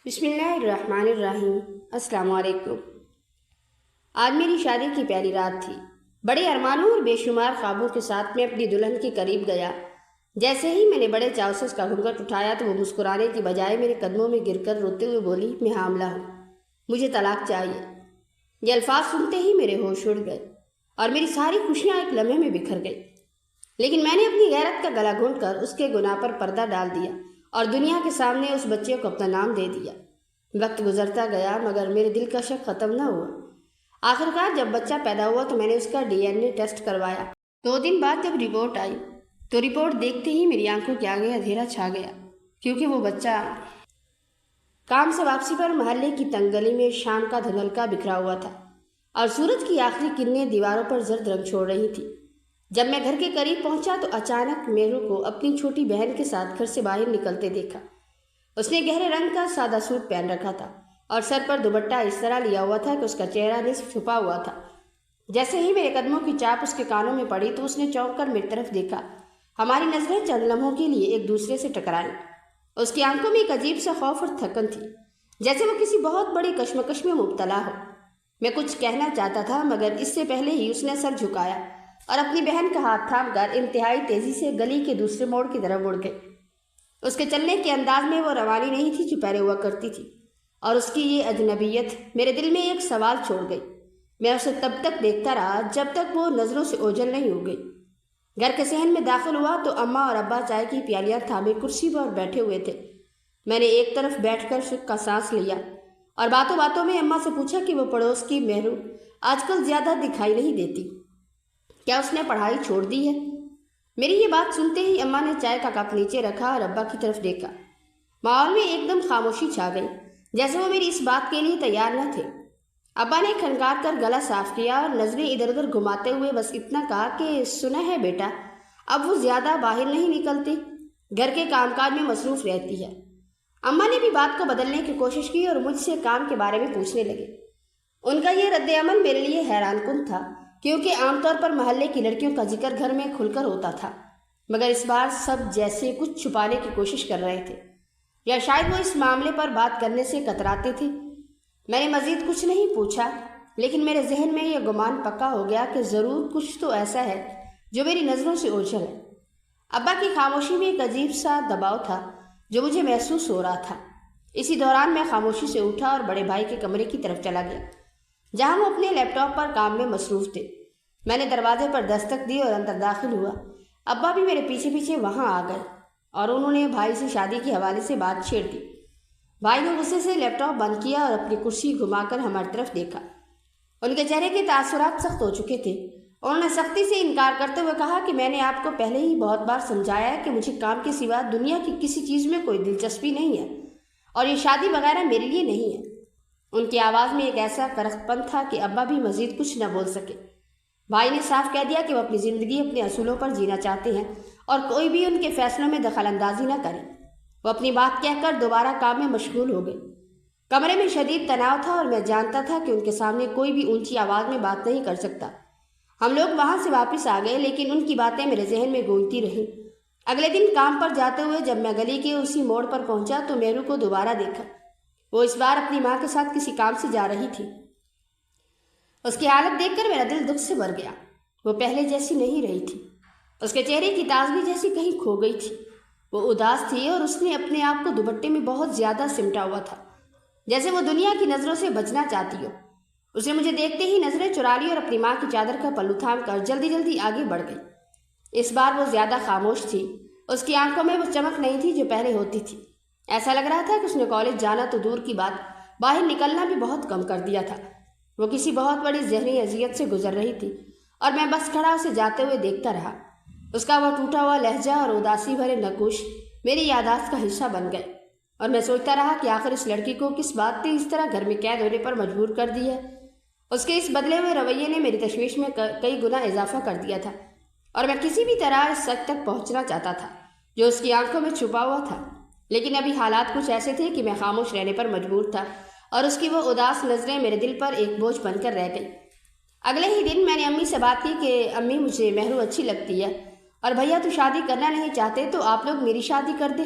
بسم اللہ الرحمن الرحیم۔ السلام علیکم۔ آج میری شادی کی پہلی رات تھی۔ بڑے ارمانوں اور بے شمار خوابوں کے ساتھ میں اپنی دلہن کے قریب گیا۔ جیسے ہی میں نے بڑے چاو سے اس کا گھونگھٹ اٹھایا تو وہ مسکرانے کی بجائے میرے قدموں میں گر کر روتے ہوئے بولی، میں حاملہ ہوں، مجھے طلاق چاہیے۔ یہ الفاظ سنتے ہی میرے ہوش اڑ گئے اور میری ساری خوشیاں ایک لمحے میں بکھر گئی۔ لیکن میں نے اپنی غیرت کا گلا گھونٹ کر اس کے گناہ پر پردہ ڈال دیا اور دنیا کے سامنے اس بچے کو اپنا نام دے دیا۔ وقت گزرتا گیا مگر میرے دل کا شک ختم نہ ہوا۔ آخرکار جب بچہ پیدا ہوا تو میں نے اس کا DNA ٹیسٹ کروایا۔ 2 دن بعد جب رپورٹ آئی تو رپورٹ دیکھتے ہی میری آنکھوں کے آگے اندھیرا چھا گیا، کیونکہ وہ بچہ کام سے واپسی پر محلے کی تنگ گلی میں شام کا دھندلکا بکھرا ہوا تھا اور سورج کی آخری کرنیں دیواروں پر زرد رنگ چھوڑ رہی تھی۔ جب میں گھر کے قریب پہنچا تو اچانک میرو کو اپنی چھوٹی بہن کے ساتھ گھر سے باہر نکلتے دیکھا۔ اس نے گہرے رنگ کا سادہ سوٹ پہن رکھا تھا اور سر پر دوپٹہ اس طرح لیا ہوا تھا کہ اس کا چہرہ نصف چھپا ہوا تھا۔ جیسے ہی میرے قدموں کی چاپ اس کے کانوں میں پڑی تو اس نے چونک کر میری طرف دیکھا۔ ہماری نظریں چند لمحوں کے لیے ایک دوسرے سے ٹکرائیں۔ اس کی آنکھوں میں ایک عجیب سا خوف اور تھکن تھی، جیسے وہ کسی بہت بڑی کشمکش میں مبتلا ہو۔ میں کچھ کہنا چاہتا تھا مگر اس سے پہلے ہی اس نے سر جھکایا اور اپنی بہن کا ہاتھ تھام کر انتہائی تیزی سے گلی کے دوسرے موڑ کی طرف مڑ گئی۔ اس کے چلنے کے انداز میں وہ روانی نہیں تھی جو پہلے ہوا کرتی تھی، اور اس کی یہ اجنبیت میرے دل میں ایک سوال چھوڑ گئی۔ میں اسے تب تک دیکھتا رہا جب تک وہ نظروں سے اوجھل نہیں ہو گئی۔ گھر کے صحن میں داخل ہوا تو اماں اور ابا چائے کی پیالیاں تھامے کرسی پر بیٹھے ہوئے تھے۔ میں نے ایک طرف بیٹھ کر شک کا سانس لیا اور باتوں باتوں میں اماں سے پوچھا کہ وہ پڑوس کی مہرو آج کل زیادہ دکھائی نہیں دیتی، کیا اس نے پڑھائی چھوڑ دی ہے؟ میری یہ بات سنتے ہی اماں نے چائے کا کپ نیچے رکھا اور ابا کی طرف دیکھا۔ ماحول میں ایک دم خاموشی چھا گئی، جیسے وہ میری اس بات کے لیے تیار نہ تھے۔ ابا نے کھنکار کر گلا صاف کیا اور نظریں ادھر ادھر گھماتے ہوئے بس اتنا کہا کہ سنا ہے بیٹا، اب وہ زیادہ باہر نہیں نکلتی، گھر کے کام کاج میں مصروف رہتی ہے۔ اماں نے بھی بات کو بدلنے کی کوشش کی اور مجھ سے کام کے بارے میں پوچھنے لگے۔ ان کا یہ رد عمل میرے لیے حیران کن تھا، کیونکہ عام طور پر محلے کی لڑکیوں کا ذکر گھر میں کھل کر ہوتا تھا، مگر اس بار سب جیسے کچھ چھپانے کی کوشش کر رہے تھے، یا شاید وہ اس معاملے پر بات کرنے سے کتراتے تھے۔ میں نے مزید کچھ نہیں پوچھا، لیکن میرے ذہن میں یہ گمان پکا ہو گیا کہ ضرور کچھ تو ایسا ہے جو میری نظروں سے اوجھل ہے۔ ابا کی خاموشی میں ایک عجیب سا دباؤ تھا جو مجھے محسوس ہو رہا تھا۔ اسی دوران میں خاموشی سے اٹھا اور بڑے بھائی کے کمرے کی طرف چلا گیا، جہاں وہ اپنے لیپ ٹاپ پر کام میں مصروف تھے۔ میں نے دروازے پر دستک دی اور اندر داخل ہوا۔ ابا بھی میرے پیچھے پیچھے وہاں آ گئے اور انہوں نے بھائی سے شادی کے حوالے سے بات چھیڑ دی۔ بھائی نے غصے سے لیپ ٹاپ بند کیا اور اپنی کرسی گھما کر ہماری طرف دیکھا۔ ان کے چہرے کے تاثرات سخت ہو چکے تھے۔ انہوں نے سختی سے انکار کرتے ہوئے کہا کہ میں نے آپ کو پہلے ہی بہت بار سمجھایا ہے کہ مجھے کام کے سوا دنیا کی کسی چیز میں کوئی دلچسپی نہیں ہے، اور یہ شادی وغیرہ میرے لیے نہیں ہے۔ ان کی آواز میں ایک ایسا کرخت پن تھا کہ ابا بھی مزید کچھ نہ بول سکے۔ بھائی نے صاف کہہ دیا کہ وہ اپنی زندگی اپنے اصولوں پر جینا چاہتے ہیں اور کوئی بھی ان کے فیصلوں میں دخل اندازی نہ کرے۔ وہ اپنی بات کہہ کر دوبارہ کام میں مشغول ہو گئے۔ کمرے میں شدید تناؤ تھا اور میں جانتا تھا کہ ان کے سامنے کوئی بھی اونچی آواز میں بات نہیں کر سکتا۔ ہم لوگ وہاں سے واپس آ گئے، لیکن ان کی باتیں میرے ذہن میں گونجتی رہیں۔ اگلے دن کام پر جاتے ہوئے جب میں گلی کے اسی موڑ پر پہنچا تو میرو کو دوبارہ دیکھا۔ وہ اس بار اپنی ماں کے ساتھ کسی کام سے جا رہی تھی۔ اس کی حالت دیکھ کر میرا دل دکھ سے بھر گیا۔ وہ پہلے جیسی نہیں رہی تھی۔ اس کے چہرے کی تازگی جیسی کہیں کھو گئی تھی۔ وہ اداس تھی اور اس نے اپنے آپ کو دوپٹے میں بہت زیادہ سمٹا ہوا تھا، جیسے وہ دنیا کی نظروں سے بچنا چاہتی ہو۔ اس نے مجھے دیکھتے ہی نظریں چرا لی اور اپنی ماں کی چادر کا پلو تھام کر جلدی جلدی آگے بڑھ گئی۔ اس بار وہ زیادہ خاموش تھی۔ اس کی آنکھوں میں وہ چمک نہیں تھی جو پہلے ہوتی تھی۔ ایسا لگ رہا تھا کہ اس نے کالج جانا تو دور کی بات، باہر نکلنا بھی بہت کم کر دیا تھا۔ وہ کسی بہت بڑی ذہنی اذیت سے گزر رہی تھی اور میں بس کھڑا اسے جاتے ہوئے دیکھتا رہا۔ اس کا وہ ٹوٹا ہوا لہجہ اور اداسی بھرے نقوش میری یادداشت کا حصہ بن گئے، اور میں سوچتا رہا کہ آخر اس لڑکی کو کس بات نے اس طرح گھر میں قید ہونے پر مجبور کر دی ہے۔ اس کے اس بدلے ہوئے رویے نے میری تشویش میں کئی گنا اضافہ کر دیا تھا، اور میں کسی بھی طرح اس سچ تک پہنچنا چاہتا تھا جو اس کی آنکھوں میں چھپا ہوا تھا۔ لیکن ابھی حالات کچھ ایسے تھے کہ میں خاموش رہنے پر مجبور تھا، اور اس کی وہ اداس نظریں میرے دل پر ایک بوجھ بن کر رہ گئی۔ اگلے ہی دن میں نے امی سے بات کی کہ امی مجھے مہرو اچھی لگتی ہے، اور بھیا تو شادی کرنا نہیں چاہتے تو آپ لوگ میری شادی کر دیں۔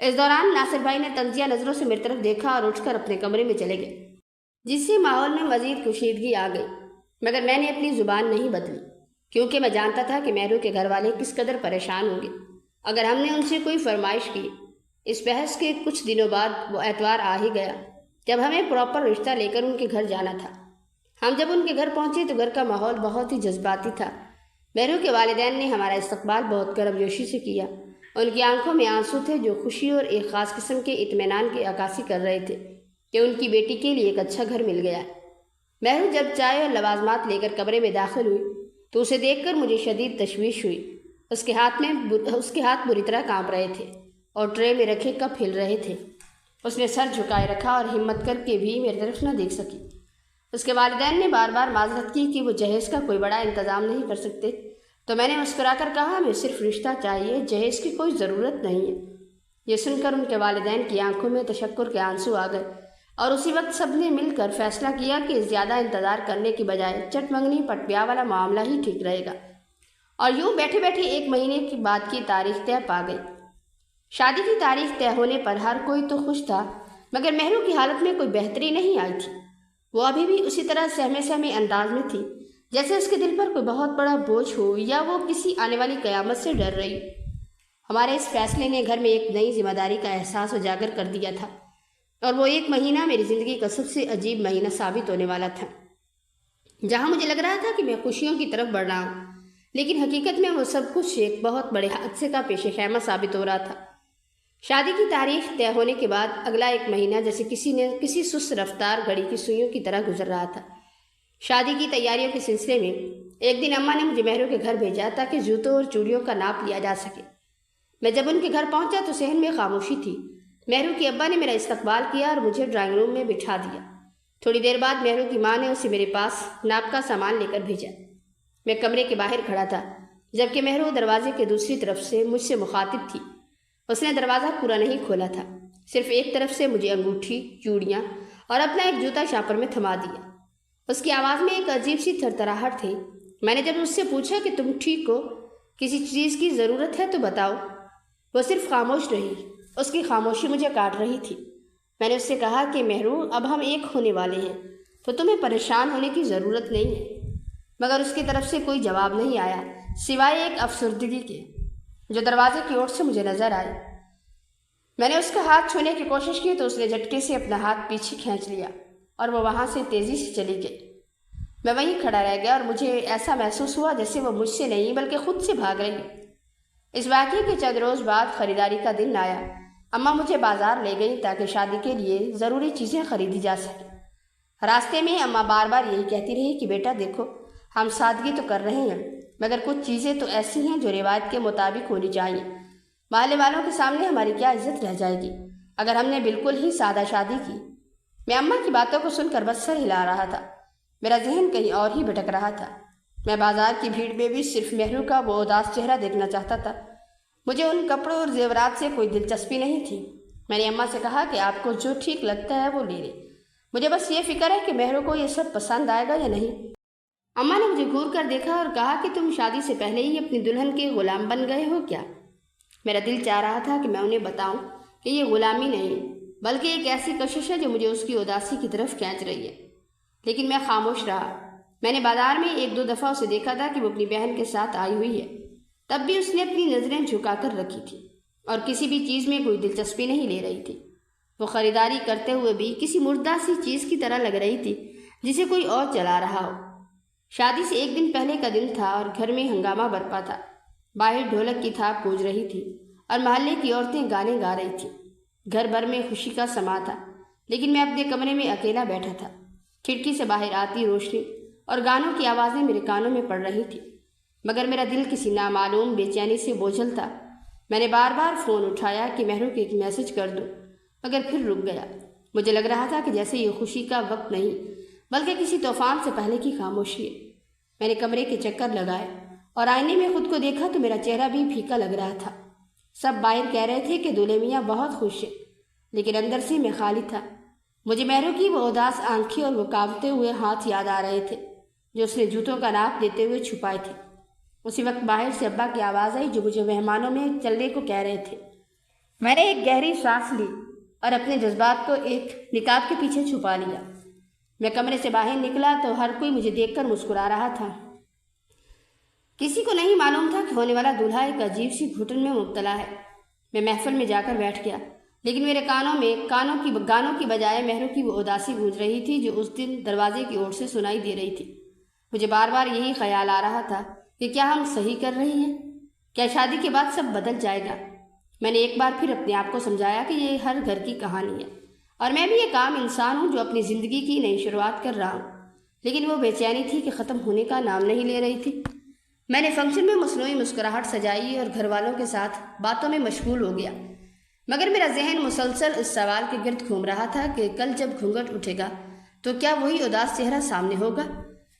اس دوران ناصر بھائی نے تنزیہ نظروں سے میری طرف دیکھا اور اٹھ کر اپنے کمرے میں چلے گئے، جس سے ماحول میں مزید کشیدگی آ گئی، مگر میں نے اپنی زبان نہیں بدلی، کیونکہ میں جانتا تھا کہ مہرو کے گھر والے کس قدر پریشان ہوں گے اگر ہم نے ان سے کوئی فرمائش کی۔ اس بحث کے کچھ دنوں بعد وہ اتوار آ ہی گیا جب ہمیں پراپر رشتہ لے کر ان کے گھر جانا تھا۔ ہم جب ان کے گھر پہنچے تو گھر کا ماحول بہت ہی جذباتی تھا۔ مہرو کے والدین نے ہمارا استقبال بہت گرم جوشی سے کیا۔ ان کی آنکھوں میں آنسو تھے جو خوشی اور ایک خاص قسم کے اطمینان کی عکاسی کر رہے تھے کہ ان کی بیٹی کے لیے ایک اچھا گھر مل گیا۔ مہرو جب چائے اور لوازمات لے کر کمرے میں داخل ہوئی تو اسے دیکھ کر مجھے شدید تشویش ہوئی۔ اس کے ہاتھ بری طرح کانپ رہے تھے اور ٹرے میں رکھے کپ ہل رہے تھے۔ اس نے سر جھکائے رکھا اور ہمت کر کے بھی میری طرف نہ دیکھ سکی۔ اس کے والدین نے بار بار معذرت کی کہ وہ جہیز کا کوئی بڑا انتظام نہیں کر سکتے، تو میں نے مسکرا کر کہا ہمیں صرف رشتہ چاہیے، جہیز کی کوئی ضرورت نہیں ہے۔ یہ سن کر ان کے والدین کی آنکھوں میں تشکر کے آنسو آ گئے اور اسی وقت سب نے مل کر فیصلہ کیا کہ زیادہ انتظار کرنے کی بجائے چٹ منگنی پٹ بیاہ والا معاملہ ہی ٹھیک رہے گا۔ اور یوں بیٹھے بیٹھے 1 مہینے کے بعد کی تاریخ طے پا گئی۔ شادی کی تاریخ طے ہونے پر ہر کوئی تو خوش تھا، مگر مہرو کی حالت میں کوئی بہتری نہیں آئی تھی۔ وہ ابھی بھی اسی طرح سہمے انداز میں تھی جیسے اس کے دل پر کوئی بہت بڑا بوجھ ہو یا وہ کسی آنے والی قیامت سے ڈر رہی۔ ہمارے اس فیصلے نے گھر میں ایک نئی ذمہ داری کا احساس اجاگر کر دیا تھا، اور وہ 1 مہینہ میری زندگی کا سب سے عجیب مہینہ ثابت ہونے والا تھا، جہاں مجھے لگ رہا تھا کہ میں خوشیوں کی طرف بڑھ رہا ہوں، لیکن حقیقت میں وہ سب کچھ ایک بہت بڑے حادثے کا پیش خیمہ ثابت ہو رہا تھا۔ شادی کی تاریخ طے ہونے کے بعد اگلا 1 مہینہ جیسے کسی سست رفتار گھڑی کی سوئیوں کی طرح گزر رہا تھا۔ شادی کی تیاریوں کے سلسلے میں ایک دن اماں نے مجھے مہرو کے گھر بھیجا تاکہ جوتوں اور چوڑیوں کا ناپ لیا جا سکے۔ میں جب ان کے گھر پہنچا تو صحن میں خاموشی تھی۔ مہرو کی ابا نے میرا استقبال کیا اور مجھے ڈرائنگ روم میں بٹھا دیا۔ تھوڑی دیر بعد مہرو کی ماں نے اسے میرے پاس ناپ کا سامان لے کر بھیجا۔ میں کمرے کے باہر کھڑا تھا جبکہ مہرو دروازے کے دوسری طرف سے مجھ سے مخاطب تھی۔ اس نے دروازہ پورا نہیں کھولا تھا، صرف ایک طرف سے مجھے انگوٹھی، چوڑیاں اور اپنا ایک جوتا شاپر میں تھما دیا۔ اس کی آواز میں ایک عجیب سی تھرتھراہٹ تھی۔ میں نے جب اس سے پوچھا کہ تم ٹھیک ہو، کسی چیز کی ضرورت ہے تو بتاؤ، وہ صرف خاموش رہی۔ اس کی خاموشی مجھے کاٹ رہی تھی۔ میں نے اس سے کہا کہ مہرو، اب ہم ایک ہونے والے ہیں تو تمہیں پریشان ہونے کی ضرورت نہیں ہے، مگر اس کی طرف سے کوئی جواب نہیں آیا سوائے ایک افسردگی کے جو دروازے کی اوٹ سے مجھے نظر آئی۔ میں نے اس کا ہاتھ چھونے کی کوشش کی تو اس نے جھٹکے سے اپنا ہاتھ پیچھے کھینچ لیا اور وہ وہاں سے تیزی سے چلی گئی۔ میں وہیں کھڑا رہ گیا اور مجھے ایسا محسوس ہوا جیسے وہ مجھ سے نہیں بلکہ خود سے بھاگ رہی ہے۔ اس واقعے کے چند روز بعد خریداری کا دن آیا۔ اماں مجھے بازار لے گئی تاکہ شادی کے لیے ضروری چیزیں خریدی جا سکیں۔ راستے میں اماں بار بار یہی کہتی رہی کہ بیٹا دیکھو، ہم سادگی تو کر رہے ہیں، مگر کچھ چیزیں تو ایسی ہیں جو روایت کے مطابق ہونی چاہیے۔ محلے والوں کے سامنے ہماری کیا عزت رہ جائے گی اگر ہم نے بالکل ہی سادہ شادی کی۔ میں اماں کی باتوں کو سن کر بس سر ہلا رہا تھا۔ میرا ذہن کہیں اور ہی بھٹک رہا تھا۔ میں بازار کی بھیڑ میں بھی صرف مہرو کا وہ اداس چہرہ دیکھنا چاہتا تھا۔ مجھے ان کپڑوں اور زیورات سے کوئی دلچسپی نہیں تھی۔ میں نے اماں سے کہا کہ آپ کو جو ٹھیک لگتا ہے وہ لے لیں، مجھے بس یہ فکر ہے کہ مہرو کو یہ سب پسند آئے گا یا نہیں۔ اماں نے مجھے گھور کر دیکھا اور کہا کہ تم شادی سے پہلے ہی اپنی دلہن کے غلام بن گئے ہو کیا؟ میرا دل چاہ رہا تھا کہ میں انہیں بتاؤں کہ یہ غلامی نہیں بلکہ ایک ایسی کشش ہے جو مجھے اس کی اداسی کی طرف کھینچ رہی ہے، لیکن میں خاموش رہا۔ میں نے بازار میں 1-2 دفعہ اسے دیکھا تھا کہ وہ اپنی بہن کے ساتھ آئی ہوئی ہے، تب بھی اس نے اپنی نظریں جھکا کر رکھی تھی اور کسی بھی چیز میں کوئی دلچسپی نہیں لے رہی تھی۔ وہ خریداری کرتے ہوئے بھی کسی مردہ سی چیز کی طرح لگ رہی تھی جسے کوئی اور چلا رہا ہو۔ شادی سے 1 دن پہلے کا دن تھا اور گھر میں ہنگامہ برپا تھا۔ باہر ڈھولک کی تھاپ گونج رہی تھی اور محلے کی عورتیں گانے گا رہی تھیں۔ گھر بھر میں خوشی کا سما تھا، لیکن میں اپنے کمرے میں اکیلا بیٹھا تھا۔ کھڑکی سے باہر آتی روشنی اور گانوں کی آوازیں میرے کانوں میں پڑ رہی تھی، مگر میرا دل کسی نامعلوم بے چینی سے بوجھل تھا۔ میں نے بار بار فون اٹھایا کہ مہرو کو ایک میسج کر دوں، مگر پھر رک گیا۔ مجھے لگ رہا تھا کہ جیسے یہ خوشی کا وقت نہیں بلکہ کسی طوفان سے پہلے کی خاموشی ہے۔ میں نے کمرے کے چکر لگائے اور آئینے میں خود کو دیکھا تو میرا چہرہ بھی پھیکا لگ رہا تھا۔ سب باہر کہہ رہے تھے کہ دولہے میاں بہت خوش ہے، لیکن اندر سے میں خالی تھا۔ مجھے مہرو کی وہ اداس آنکھیں اور وہ کانپتے ہوئے ہاتھ یاد آ رہے تھے جو اس نے جوتوں کا ناپ دیتے ہوئے چھپائے تھے۔ اسی وقت باہر سے ابا کی آواز آئی جو مجھے مہمانوں میں چلنے کو کہہ رہے تھے۔ میں نے ایک گہری سانس لی اور اپنے جذبات کو ایک نقاب کے پیچھے چھپا لیا۔ میں کمرے سے باہر نکلا تو ہر کوئی مجھے دیکھ کر مسکرا رہا تھا۔ کسی کو نہیں معلوم تھا کہ ہونے والا دولہا ایک عجیب سی گھٹن میں مبتلا ہے۔ میں محفل میں جا کر بیٹھ گیا، لیکن میرے گانوں کی بجائے مہروں کی وہ اداسی گونج رہی تھی جو اس دن دروازے کی اوٹ سے سنائی دے رہی تھی۔ مجھے بار بار یہی خیال آ رہا تھا کہ کیا ہم صحیح کر رہی ہیں؟ کیا شادی کے بعد سب بدل جائے گا؟ میں نے ایک بار پھر اپنے آپ کو سمجھایا کہ یہ ہر گھر کی کہانی ہے اور میں بھی ایک عام انسان ہوں جو اپنی زندگی کی نئی شروعات کر رہا ہوں۔ لیکن وہ بے چینی تھی کہ ختم ہونے کا نام نہیں لے رہی تھی۔ میں نے فنکشن میں مصنوعی مسکراہٹ سجائی اور گھر والوں کے ساتھ باتوں میں مشغول ہو گیا، مگر میرا ذہن مسلسل اس سوال کے گرد گھوم رہا تھا کہ کل جب گھونگھٹ اٹھے گا تو کیا وہی اداس چہرہ سامنے ہوگا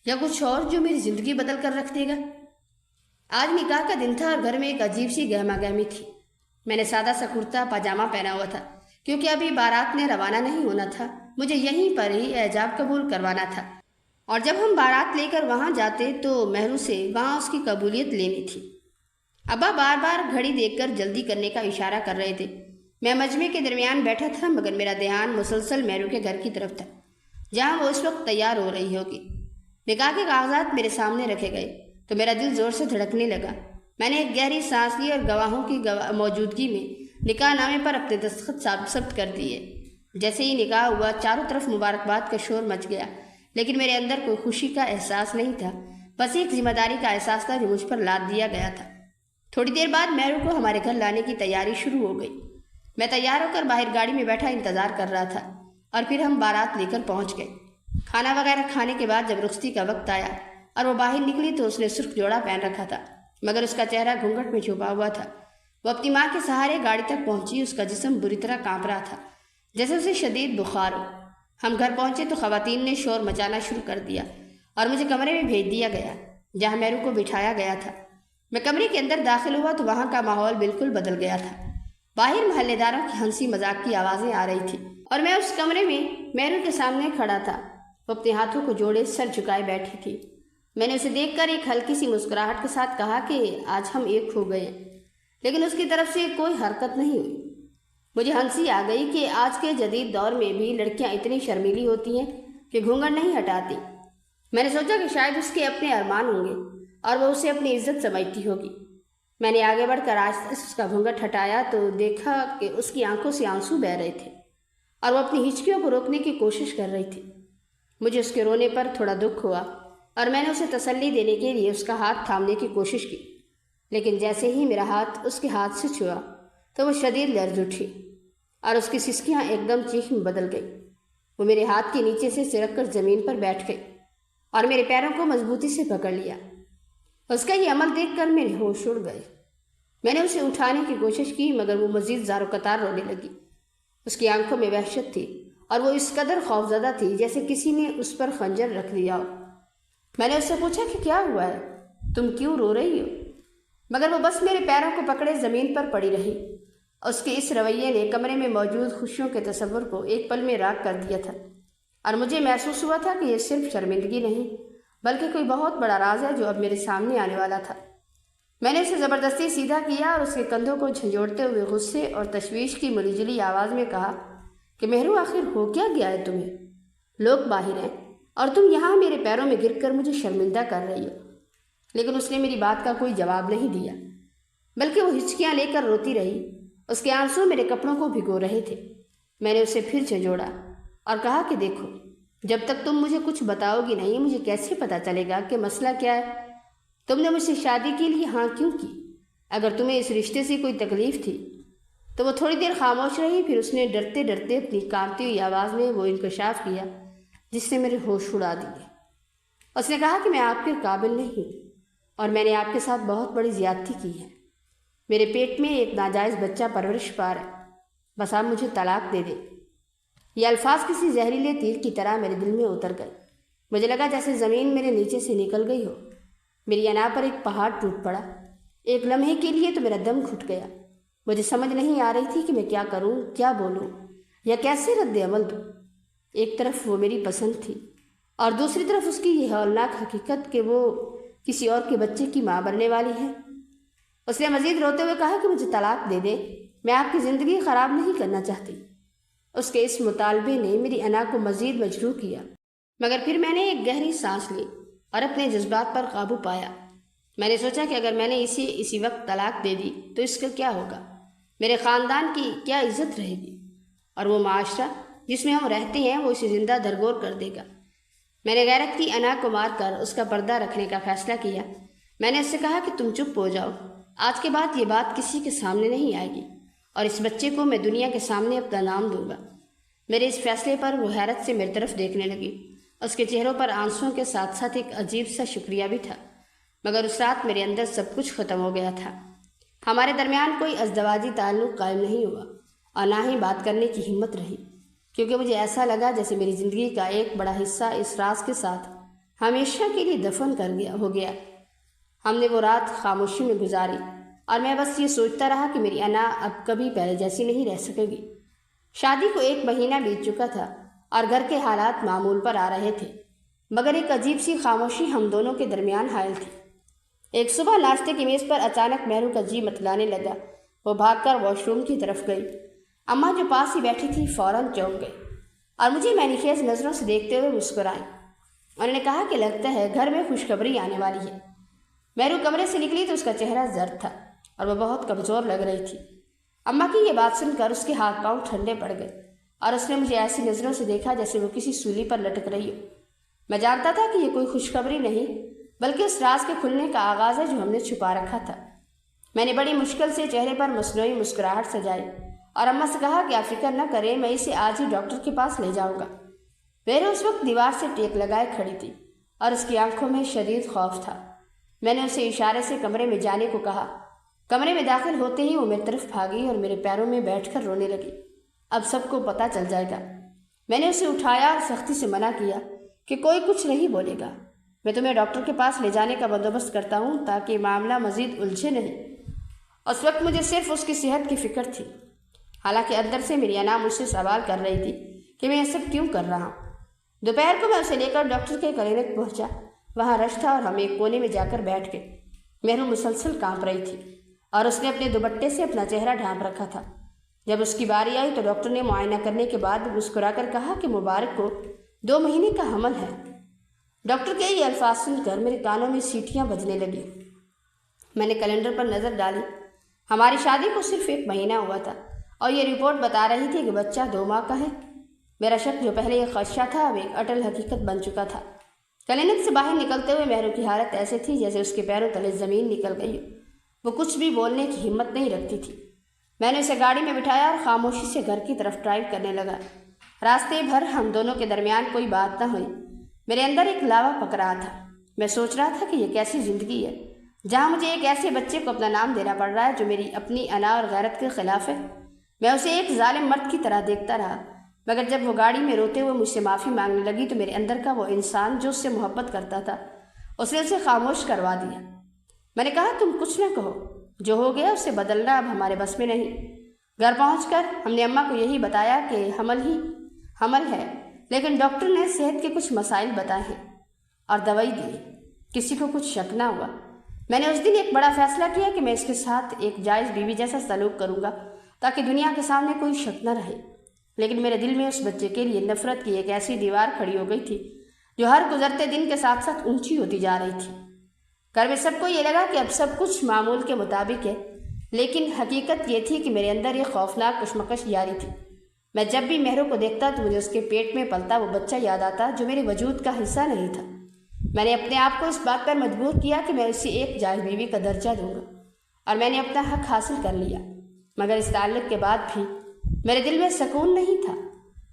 یا کچھ اور جو میری زندگی بدل کر رکھ دے گا۔ آج نکاح کا دن تھا اور گھر میں ایک عجیب سی گہما گہمی تھی۔ میں نے سادہ سا کرتا پاجامہ پہنا ہوا تھا کیونکہ ابھی بارات نے روانہ نہیں ہونا تھا، مجھے یہیں پر ہی اعجاب قبول کروانا تھا، اور جب ہم بارات لے کر وہاں جاتے تو مہرو سے وہاں اس کی قبولیت لینی تھی۔ ابا بار بار گھڑی دیکھ کر جلدی کرنے کا اشارہ کر رہے تھے۔ میں مجمع کے درمیان بیٹھا تھا مگر میرا دھیان مسلسل مہرو کے گھر کی طرف تھا جہاں وہ اس وقت تیار ہو رہی ہوگی۔ نکاح کے کاغذات میرے سامنے رکھے گئے تو میرا دل زور سے دھڑکنے لگا۔ میں نے ایک گہری سانس لی اور گواہوں کی موجودگی میں نکاح نامے پر اپنے دستخط ثبت کر دیے۔ جیسے ہی نکاح ہوا چاروں طرف مبارکباد کا شور مچ گیا، لیکن میرے اندر کوئی خوشی کا احساس نہیں تھا، بس ایک ذمہ داری کا احساس تھا جو مجھ پر لاد دیا گیا تھا۔ تھوڑی دیر بعد مہرو کو ہمارے گھر لانے کی تیاری شروع ہو گئی۔ میں تیار ہو کر باہر گاڑی میں بیٹھا انتظار کر رہا تھا اور پھر ہم بارات لے کر پہنچ گئے۔ کھانا وغیرہ کھانے کے بعد جب رخصتی کا وقت آیا اور وہ باہر نکلی تو اس نے سرخ جوڑا پہن رکھا تھا مگر اس کا چہرہ گھونگھٹ میں چھپا ہوا تھا۔ وہ اپنی ماں کے سہارے گاڑی تک پہنچی، اس کا جسم بری طرح کانپ رہا تھا جیسے اسے شدید بخار ہو۔ ہم گھر پہنچے تو خواتین نے شور مچانا شروع کر دیا اور مجھے کمرے میں بھیج دیا گیا جہاں مہرو کو بٹھایا گیا تھا۔ میں کمرے کے اندر داخل ہوا تو وہاں کا ماحول بالکل بدل گیا تھا۔ باہر محلے داروں کی ہنسی مذاق کی آوازیں آ رہی تھی اور میں اس کمرے میں مہرو کے سامنے کھڑا تھا۔ وہ اپنے ہاتھوں کو جوڑے سر جھکائے بیٹھی تھی۔ میں نے اسے دیکھ کر ایک ہلکی سی مسکراہٹ کے ساتھ کہا کہ آج ہم ایک ہو گئے، لیکن اس کی طرف سے کوئی حرکت نہیں ہوئی۔ مجھے ہنسی آ گئی کہ آج کے جدید دور میں بھی لڑکیاں اتنی شرمیلی ہوتی ہیں کہ گھونگھٹ نہیں ہٹاتی۔ میں نے سوچا کہ شاید اس کے اپنے ارمان ہوں گے اور وہ اسے اپنی عزت سمجھتی ہوگی۔ میں نے آگے بڑھ کر آہستہ سے اس کا گھونگھٹ ہٹایا تو دیکھا کہ اس کی آنکھوں سے آنسو بہہ رہے تھے اور وہ اپنی ہچکیوں کو روکنے کی کوشش کر رہی تھی۔ مجھے اس کے رونے پر تھوڑا دکھ ہوا اور میں نے اسے تسلی دینے کے لیے اس کا ہاتھ تھامنے کی کوشش کی، لیکن جیسے ہی میرا ہاتھ اس کے ہاتھ سے چھوا تو وہ شدید لرز اٹھی اور اس کی سسکیاں ایک دم چیخ میں بدل گئی۔ وہ میرے ہاتھ کے نیچے سے سرک کر زمین پر بیٹھ گئی اور میرے پیروں کو مضبوطی سے پکڑ لیا۔ اس کا یہ عمل دیکھ کر میرے ہوش اڑ گئے۔ میں نے اسے اٹھانے کی کوشش کی مگر وہ مزید زار و قطار رونے لگی۔ اس کی آنکھوں میں وحشت تھی اور وہ اس قدر خوفزدہ تھی جیسے کسی نے اس پر خنجر رکھ دیا ہو۔ میں نے اس سے پوچھا کہ کیا ہوا ہے، تم کیوں رو رہی ہو؟ مگر وہ بس میرے پیروں کو پکڑے زمین پر پڑی رہی۔ اس کے اس رویے نے کمرے میں موجود خوشیوں کے تصور کو ایک پل میں راغ کر دیا تھا اور مجھے محسوس ہوا تھا کہ یہ صرف شرمندگی نہیں بلکہ کوئی بہت بڑا راز ہے جو اب میرے سامنے آنے والا تھا۔ میں نے اسے زبردستی سیدھا کیا اور اس کے کندھوں کو جھنجھوڑتے ہوئے غصے اور تشویش کی ملی جلی آواز میں کہا کہ مہرو آخر ہو کیا گیا ہے تمہیں؟ لوگ باہر ہیں اور تم یہاں میرے پیروں میں گر کر مجھے شرمندہ کر رہی ہو۔ لیکن اس نے میری بات کا کوئی جواب نہیں دیا بلکہ وہ ہچکیاں لے کر روتی رہی۔ اس کے آنسو میرے کپڑوں کو بھگو رہے تھے۔ میں نے اسے پھر جھنجھوڑا اور کہا کہ دیکھو، جب تک تم مجھے کچھ بتاؤ گی نہیں مجھے کیسے پتا چلے گا کہ مسئلہ کیا ہے؟ تم نے مجھ سے شادی کے لیے ہاں کیوں کی؟ اگر تمہیں اس رشتے سے کوئی تکلیف تھی تو وہ تھوڑی دیر خاموش رہی، پھر اس نے ڈرتے ڈرتے اپنی کانپتی ہوئی آواز میں وہ انکشاف کیا جس نے میرے ہوش اڑا دیے۔ اس نے کہا کہ میں آپ کے قابل نہیں اور میں نے آپ کے ساتھ بہت بڑی زیادتی کی ہے۔ میرے پیٹ میں ایک ناجائز بچہ پرورش پا رہا ہے، بس آپ مجھے طلاق دے دیں۔ یہ الفاظ کسی زہریلے تیر کی طرح میرے دل میں اتر گئے۔ مجھے لگا جیسے زمین میرے نیچے سے نکل گئی ہو۔ میری انا پر ایک پہاڑ ٹوٹ پڑا۔ ایک لمحے کے لیے تو میرا دم گھٹ گیا۔ مجھے سمجھ نہیں آ رہی تھی کہ میں کیا کروں، کیا بولوں یا کیسے رد عمل دوں۔ ایک طرف وہ میری پسند تھی اور دوسری طرف اس کی یہ ہولناک حقیقت کہ وہ کسی اور کے بچے کی ماں بننے والی ہے۔ اس نے مزید روتے ہوئے کہا کہ مجھے طلاق دے دے، میں آپ کی زندگی خراب نہیں کرنا چاہتی۔ اس کے اس مطالبے نے میری انا کو مزید مجروح کیا، مگر پھر میں نے ایک گہری سانس لی اور اپنے جذبات پر قابو پایا۔ میں نے سوچا کہ اگر میں نے اسی وقت طلاق دے دی تو اس کا کیا ہوگا، میرے خاندان کی کیا عزت رہے گی، اور وہ معاشرہ جس میں ہم رہتے ہیں وہ اسے زندہ درگور کر دے گا۔ میں نے غیرت کی انا کو مار کر اس کا پردہ رکھنے کا فیصلہ کیا۔ میں نے اس سے کہا کہ تم چپ ہو جاؤ، آج کے بعد یہ بات کسی کے سامنے نہیں آئے گی، اور اس بچے کو میں دنیا کے سامنے اپنا نام دوں گا۔ میرے اس فیصلے پر وہ حیرت سے میری طرف دیکھنے لگی۔ اس کے چہروں پر آنسوؤں کے ساتھ ساتھ ایک عجیب سا شکریہ بھی تھا، مگر اس رات میرے اندر سب کچھ ختم ہو گیا تھا۔ ہمارے درمیان کوئی ازدواجی تعلق قائم نہیں ہوا، اور نہ ہی بات کرنے کی ہمت رہی، کیونکہ مجھے ایسا لگا جیسے میری زندگی کا ایک بڑا حصہ اس راز کے ساتھ ہمیشہ کے لیے دفن ہو گیا۔ ہم نے وہ رات خاموشی میں گزاری، اور میں بس یہ سوچتا رہا کہ میری انا اب کبھی پہلے جیسی نہیں رہ سکے گی۔ شادی کو 1 مہینہ بیت چکا تھا اور گھر کے حالات معمول پر آ رہے تھے، مگر ایک عجیب سی خاموشی ہم دونوں کے درمیان حائل تھی۔ ایک صبح ناشتے کی میز پر اچانک مہرو کا جی متلانے لگا۔ وہ بھاگ کر واش روم کی طرف گئی۔ اماں جو پاس ہی بیٹھی تھی فوراً چونک گئی اور مجھے معنی خیز نظروں سے دیکھتے ہوئے مسکرائیں۔ انہوں نے کہا کہ لگتا ہے گھر میں خوشخبری آنے والی ہے۔ مہرو کمرے سے نکلی تو اس کا چہرہ زرد تھا اور وہ بہت کمزور لگ رہی تھی۔ اماں کی یہ بات سن کر اس کے ہاتھ پاؤں ٹھنڈے پڑ گئے اور اس نے مجھے ایسی نظروں سے دیکھا جیسے وہ کسی سولی پر لٹک رہی ہو۔ میں جانتا تھا کہ یہ کوئی خوشخبری نہیں بلکہ اس راز کے کھلنے کا آغاز ہے جو ہم نے چھپا رکھا تھا۔ میں نے بڑی مشکل سے چہرے پر مصنوعی مسکراہٹ سجائی اور اماں سے کہا کہ آپ فکر نہ کریں، میں اسے آج ہی ڈاکٹر کے پاس لے جاؤں گا۔ مہرو اس وقت دیوار سے ٹیک لگائے کھڑی تھی اور اس کی آنکھوں میں شدید خوف تھا۔ میں نے اسے اشارے سے کمرے میں جانے کو کہا۔ کمرے میں داخل ہوتے ہی وہ میری طرف بھاگی اور میرے پیروں میں بیٹھ کر رونے لگی۔ اب سب کو پتہ چل جائے گا۔ میں نے اسے اٹھایا اور سختی سے منع کیا کہ کوئی کچھ نہیں بولے گا، میں تمہیں ڈاکٹر کے پاس لے جانے کا بندوبست کرتا ہوں تاکہ معاملہ مزید الجھے نہیں۔ اس وقت مجھے صرف اس کی صحت کی فکر تھی، حالانکہ اندر سے میری انا مجھ سے سوال کر رہی تھی کہ میں یہ سب کیوں کر رہا ہوں۔ دوپہر کو میں اسے لے کر ڈاکٹر کے کلینک پہنچا۔ وہاں رش تھا اور ہم ایک کونے میں جا کر بیٹھ گئے۔ مہرو مسلسل کانپ رہی تھی اور اس نے اپنے دوپٹے سے اپنا چہرہ ڈھانپ رکھا تھا۔ جب اس کی باری آئی تو ڈاکٹر نے معائنہ کرنے کے بعد مسکرا کر کہا کہ مبارک کو 2 مہینے کا حمل ہے۔ ڈاکٹر کے یہ الفاظ سن کر میرے کانوں میں سیٹیاں بجنے لگیں۔ میں نے کیلنڈر پر نظر ڈالی۔ ہماری شادی کو صرف 1 مہینہ ہوا تھا اور یہ رپورٹ بتا رہی تھی کہ بچہ 2 ماہ کا ہے۔ میرا شک جو پہلے ایک خدشہ تھا اب ایک اٹل حقیقت بن چکا تھا۔ کلینک سے باہر نکلتے ہوئے مہرو کی حالت ایسے تھی جیسے اس کے پیروں تلے زمین نکل گئی ہو۔ وہ کچھ بھی بولنے کی ہمت نہیں رکھتی تھی۔ میں نے اسے گاڑی میں بٹھایا اور خاموشی سے گھر کی طرف ڈرائیو کرنے لگا۔ راستے بھر ہم دونوں کے درمیان کوئی بات نہ ہوئی۔ میرے اندر ایک لاوا پک رہا تھا۔ میں سوچ رہا تھا کہ یہ کیسی زندگی ہے جہاں مجھے ایک ایسے بچے کو اپنا نام دینا پڑ رہا ہے جو میری اپنی انا اور غیرت کے خلاف ہے۔ میں اسے ایک ظالم مرد کی طرح دیکھتا رہا، مگر جب وہ گاڑی میں روتے ہوئے مجھ سے معافی مانگنے لگی تو میرے اندر کا وہ انسان جو اس سے محبت کرتا تھا اس نے اسے خاموش کروا دیا۔ میں نے کہا تم کچھ نہ کہو، جو ہو گیا اسے بدلنا اب ہمارے بس میں نہیں۔ گھر پہنچ کر ہم نے اماں کو یہی بتایا کہ حمل ہے، لیکن ڈاکٹر نے صحت کے کچھ مسائل بتائے ہیں اور دوائی دی۔ کسی کو کچھ شک نہ ہوا۔ میں نے اس دن ایک بڑا فیصلہ کیا کہ میں اس کے ساتھ ایک جائز بیوی جیسا سلوک کروں گا تاکہ دنیا کے سامنے کوئی شک نہ رہے، لیکن میرے دل میں اس بچے کے لیے نفرت کی ایک ایسی دیوار کھڑی ہو گئی تھی جو ہر گزرتے دن کے ساتھ ساتھ اونچی ہوتی جا رہی تھی۔ گھر میں سب کو یہ لگا کہ اب سب کچھ معمول کے مطابق ہے، لیکن حقیقت یہ تھی کہ میرے اندر یہ خوفناک کشمکش جاری تھی۔ میں جب بھی مہرو کو دیکھتا تو مجھے اس کے پیٹ میں پلتا وہ بچہ یاد آتا جو میرے وجود کا حصہ نہیں تھا۔ میں نے اپنے آپ کو اس بات پر مجبور کیا کہ میں اسے ایک جائز بیوی کا درجہ دوں گا، اور میں نے اپنا حق حاصل کر لیا، مگر اس تعلق کے بعد بھی میرے دل میں سکون نہیں تھا،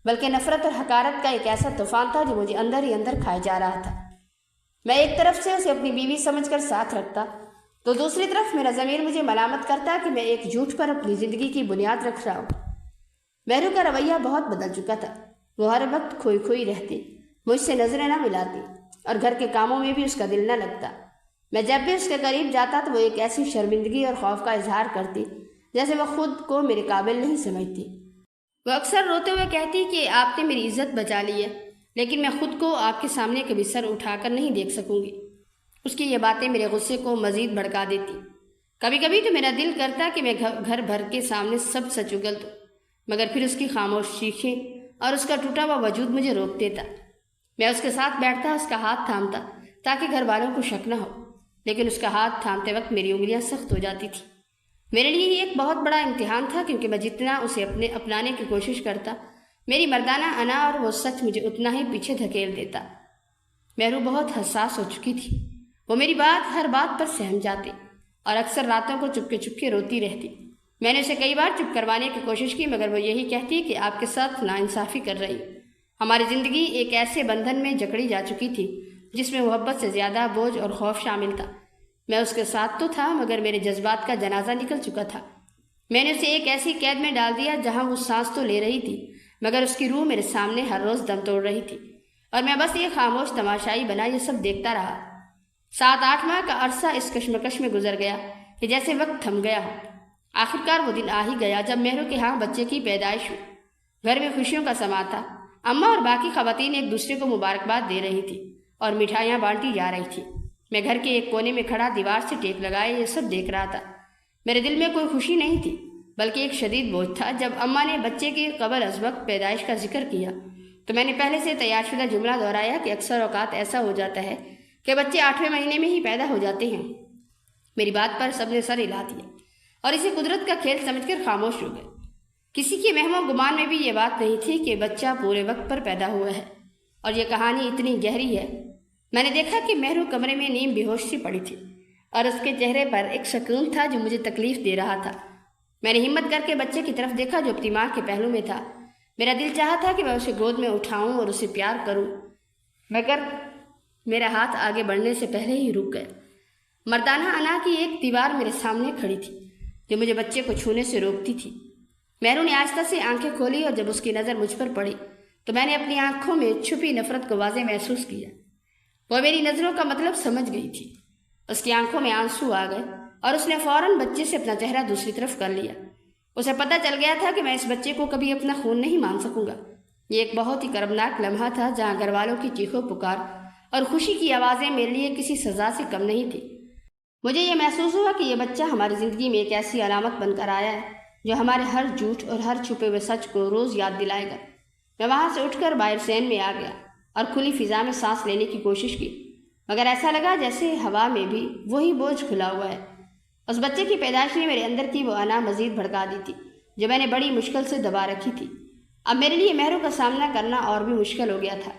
بلکہ نفرت اور حقارت کا ایک ایسا طوفان تھا جو مجھے اندر ہی اندر کھائے جا رہا تھا۔ میں ایک طرف سے اسے اپنی بیوی سمجھ کر ساتھ رکھتا تو دوسری طرف میرا ضمیر مجھے ملامت کرتا کہ میں ایک جھوٹ پر اپنی زندگی کی بنیاد رکھ رہا ہوں۔ مہرو کا رویہ بہت بدل چکا تھا۔ وہ ہر وقت کھوئی کھوئی رہتی، مجھ سے نظریں نہ ملاتی اور گھر کے کاموں میں بھی اس کا دل نہ لگتا۔ میں جب بھی اس کے قریب جاتا تو وہ ایک ایسی شرمندگی اور خوف کا اظہار کرتی جیسے وہ خود کو میرے قابل نہیں سمجھتی۔ وہ اکثر روتے ہوئے کہتی کہ آپ نے میری عزت بچا لی ہے، لیکن میں خود کو آپ کے سامنے کبھی سر اٹھا کر نہیں دیکھ سکوں گی۔ اس کی یہ باتیں میرے غصے کو مزید بھڑکا دیتی۔ کبھی کبھی تو میرا دل کرتا کہ میں گھر بھر کے سامنے سب سچ اگل دوں، مگر پھر اس کی خاموش چیخیں اور اس کا ٹوٹا ہوا وجود مجھے روک دیتا۔ میں اس کے ساتھ بیٹھتا، اس کا ہاتھ تھامتا تاکہ گھر والوں کو شک نہ ہو، لیکن اس کا ہاتھ تھامتے وقت میری انگلیاں سخت ہو جاتی تھیں۔ میرے لیے یہ ایک بہت بڑا امتحان تھا، کیونکہ میں جتنا اسے اپنانے کی کوشش کرتا، میری مردانہ انا اور وہ سچ مجھے اتنا ہی پیچھے دھکیل دیتا۔ مہرو بہت حساس ہو چکی تھی، وہ میری ہر بات پر سہم جاتی اور اکثر راتوں کو چپکے روتی رہتی۔ میں نے اسے کئی بار چپ کروانے کی کوشش کی، مگر وہ یہی کہتی کہ آپ کے ساتھ ناانصافی کر رہی ہوں۔ ہماری زندگی ایک ایسے بندھن میں جکڑی جا چکی تھی جس میں محبت سے زیادہ بوجھ اور خوف شامل تھا۔ میں اس کے ساتھ تو تھا، مگر میرے جذبات کا جنازہ نکل چکا تھا۔ میں نے اسے ایک ایسی قید میں ڈال دیا جہاں وہ سانس تو لے رہی تھی، مگر اس کی روح میرے سامنے ہر روز دم توڑ رہی تھی، اور میں بس ایک خاموش تماشائی بنا یہ سب دیکھتا رہا۔ 7-8 ماہ کا عرصہ اس کشمکش میں گزر گیا کہ جیسے وقت تھم گیا ہو۔ آخرکار وہ دن آ ہی گیا جب مہرو کے ہاں بچے کی پیدائش ہوئی۔ گھر میں خوشیوں کا سما تھا۔ اماں اور باقی خواتین ایک دوسرے کو مبارکباد دے رہی تھی اور مٹھائیاں بانٹی جا رہی تھی۔ میں گھر کے ایک کونے میں کھڑا دیوار سے ٹیک لگائے یہ سب دیکھ رہا تھا۔ میرے دل میں کوئی خوشی نہیں تھی، بلکہ ایک شدید بوجھ تھا۔ جب اماں نے بچے کی قبل از وقت پیدائش کا ذکر کیا تو میں نے پہلے سے تیار شدہ جملہ دہرایا کہ اکثر اوقات ایسا ہو جاتا ہے کہ بچے 8ویں مہینے میں ہی پیدا ہو جاتے ہیں۔ میری بات پر سب نے سر ہلا دیا اور اسے قدرت کا کھیل سمجھ کر خاموش ہو گئے۔ کسی کے وہم و گمان میں بھی یہ بات نہیں تھی کہ بچہ پورے وقت پر پیدا ہوا ہے، اور یہ کہانی اتنی گہری ہے۔ میں نے دیکھا کہ مہرو کمرے میں نیم بے ہوش سی پڑی تھی، اور اس کے چہرے پر ایک سکون تھا جو مجھے تکلیف دے رہا تھا۔ میں نے ہمت کر کے بچے کی طرف دیکھا جو اپنی ماں کے پہلو میں تھا۔ میرا دل چاہا تھا کہ میں اسے گود میں اٹھاؤں اور اسے پیار کروں، مگر میرا ہاتھ آگے بڑھنے سے پہلے ہی رک گیا۔ مردانہ انا کی ایک دیوار میرے سامنے کھڑی تھی جو مجھے بچے کو چھونے سے روکتی تھی۔ مہرو نے آہستہ سے آنکھیں کھولی، اور جب اس کی نظر مجھ پر پڑی تو میں نے اپنی آنکھوں میں چھپی نفرت کو واضح محسوس کیا۔ وہ میری نظروں کا مطلب سمجھ گئی تھی۔ اس کی آنکھوں میں آنسو آ گئے اور اس نے فوراً بچے سے اپنا چہرہ دوسری طرف کر لیا۔ اسے پتہ چل گیا تھا کہ میں اس بچے کو کبھی اپنا خون نہیں مان سکوں گا۔ یہ ایک بہت ہی کربناک لمحہ تھا جہاں گھر والوں کی چیخو پکار اور خوشی کی آوازیں میرے لیے کسی سزا سے کم نہیں تھی۔ مجھے یہ محسوس ہوا کہ یہ بچہ ہماری زندگی میں ایک ایسی علامت بن کر آیا ہے جو ہمارے ہر جھوٹ اور ہر چھپے ہوئے سچ کو روز یاد دلائے گا۔ میں وہاں سے اٹھ کر باہر سین میں آ گیا اور کھلی فضا میں سانس لینے کی کوشش کی، مگر ایسا لگا جیسے ہوا میں بھی وہی بوجھ کھلا ہوا ہے۔ اس بچے کی پیدائش نے میرے اندر کی وہ انا مزید بھڑکا دی تھی جو میں نے بڑی مشکل سے دبا رکھی تھی۔ اب میرے لیے مہرو کا سامنا کرنا اور بھی مشکل ہو گیا تھا،